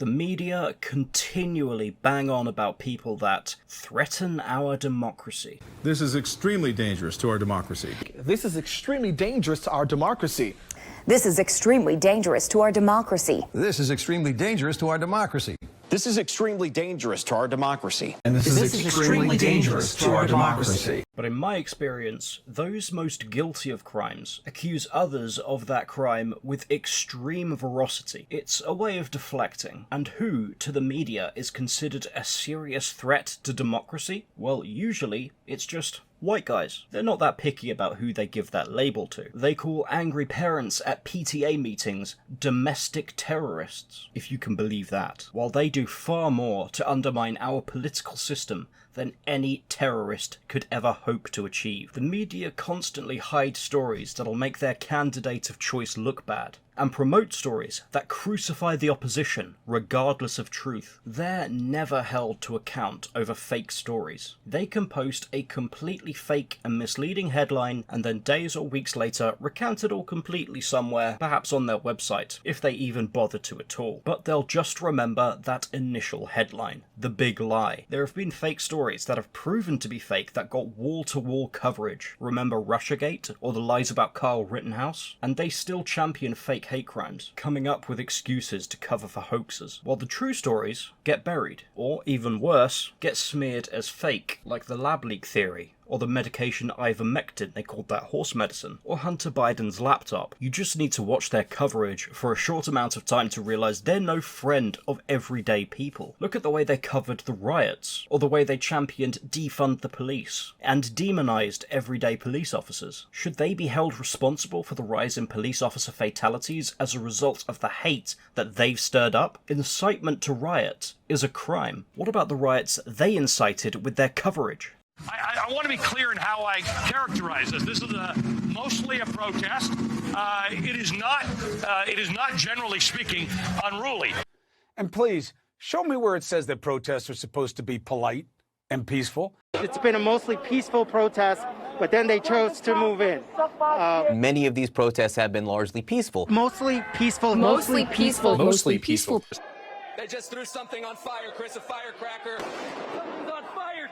The media continually bang on about people that threaten our democracy. This is extremely dangerous to our democracy. This is extremely dangerous to our democracy. This is extremely dangerous to our democracy. This is extremely dangerous to our democracy. This is extremely dangerous to our democracy. And this is extremely dangerous to our democracy. But in my experience, those most guilty of crimes accuse others of that crime with extreme ferocity. It's a way of deflecting. And who, to the media, is considered a serious threat to democracy? Well, usually, it's just white guys. They're not that picky about who they give that label to. They call angry parents at PTA meetings domestic terrorists, if you can believe that, while they do far more to undermine our political system than any terrorist could ever hope to achieve. The media constantly hide stories that'll make their candidate of choice look bad, and promote stories that crucify the opposition regardless of truth. They're never held to account over fake stories. They can post a completely fake and misleading headline and then days or weeks later recant it all completely somewhere, perhaps on their website, if they even bother to at all. But they'll just remember that initial headline, the big lie. There have been fake stories that have proven to be fake that got wall-to-wall coverage. Remember Russiagate or the lies about Kyle Rittenhouse? And they still champion fake hate crimes, coming up with excuses to cover for hoaxes, while the true stories get buried, or even worse, get smeared as fake, like the lab leak theory, or the medication ivermectin, they called that horse medicine, or Hunter Biden's laptop. You just need to watch their coverage for a short amount of time to realise they're no friend of everyday people. Look at the way they covered the riots, or the way they championed defund the police, and demonised everyday police officers. Should they be held responsible for the rise in police officer fatalities as a result of the hate that they've stirred up? Incitement to riot is a crime. What about the riots they incited with their coverage? I want to be clear in how I characterize this. This is mostly a protest. It is not, generally speaking, unruly. And please, show me where it says that protests are supposed to be polite and peaceful. It's been a mostly peaceful protest, but then they chose to move in. Many of these protests have been largely peaceful. Mostly peaceful. Mostly peaceful. Mostly peaceful. They just threw something on fire, Chris, a firecracker. Something's on fire.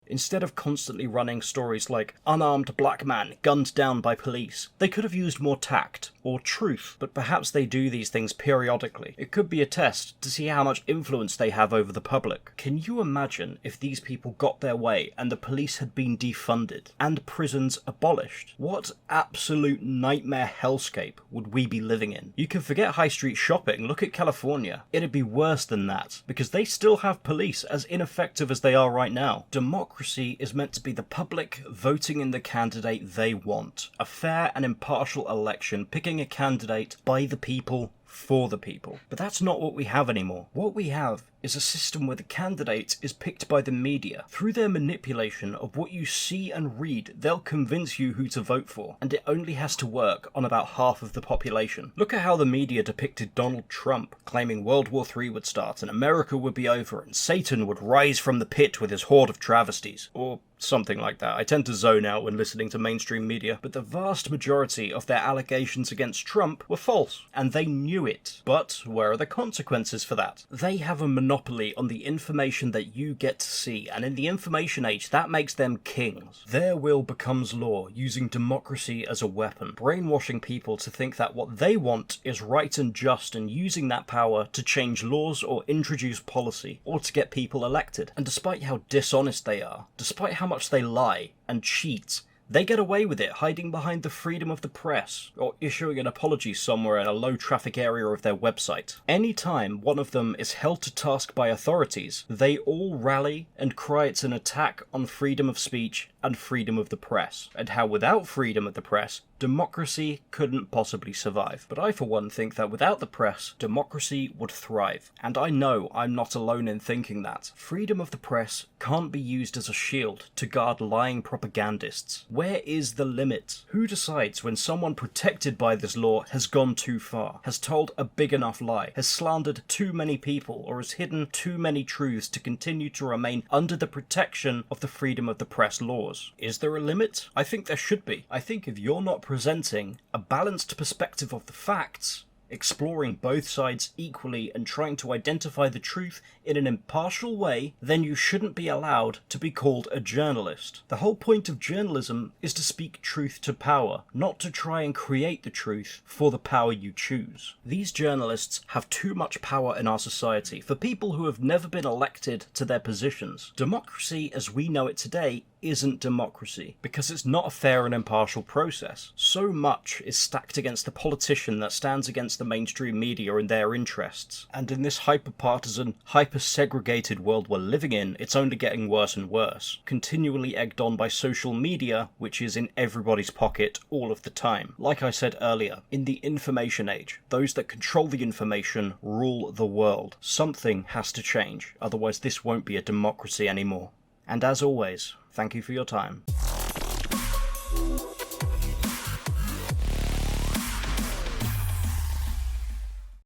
Instead of constantly running stories like unarmed black man gunned down by police, they could have used more tact or truth, but perhaps they do these things periodically. It could be a test to see how much influence they have over the public. Can you imagine if these people got their way and the police had been defunded and prisons abolished? What absolute nightmare hellscape would we be living in? You can forget high street shopping, look at California. It'd be worse than that, because they still have police as ineffective as they are right now. Democracy is meant to be the public voting in the candidate they want. A fair and impartial election, picking a candidate by the people, for the people. But that's not what we have anymore. What we have is a system where the candidate is picked by the media. Through their manipulation of what you see and read, they'll convince you who to vote for, and it only has to work on about half of the population. Look at how the media depicted Donald Trump, claiming World War III would start and America would be over and Satan would rise from the pit with his horde of travesties. Or something like that. I tend to zone out when listening to mainstream media, but the vast majority of their allegations against Trump were false, and they knew it. But where are the consequences for that? They have a monopoly on the information that you get to see, and in the information age, that makes them kings. Their will becomes law, using democracy as a weapon, brainwashing people to think that what they want is right and just, and using that power to change laws or introduce policy, or to get people elected. And despite how dishonest they are, despite how much they lie and cheat, they get away with it hiding behind the freedom of the press, or issuing an apology somewhere in a low traffic area of their website. Anytime one of them is held to task by authorities, they all rally and cry it's an attack on freedom of speech and freedom of the press, and how without freedom of the press, democracy couldn't possibly survive. But I for one think that without the press, democracy would thrive. And I know I'm not alone in thinking that. Freedom of the press can't be used as a shield to guard lying propagandists. Where is the limit? Who decides when someone protected by this law has gone too far, has told a big enough lie, has slandered too many people, or has hidden too many truths to continue to remain under the protection of the freedom of the press laws? Is there a limit? I think there should be. I think if you're not presenting a balanced perspective of the facts, exploring both sides equally and trying to identify the truth in an impartial way, then you shouldn't be allowed to be called a journalist. The whole point of journalism is to speak truth to power, not to try and create the truth for the power you choose. These journalists have too much power in our society for people who have never been elected to their positions. Democracy as we know it today isn't democracy, because it's not a fair and impartial process. So much is stacked against the politician that stands against the mainstream media and their interests. And in this hyper-partisan, hyper-segregated world we're living in, it's only getting worse and worse. Continually egged on by social media, which is in everybody's pocket all of the time. Like I said earlier, in the information age, those that control the information rule the world. Something has to change, otherwise this won't be a democracy anymore. And as always, thank you for your time.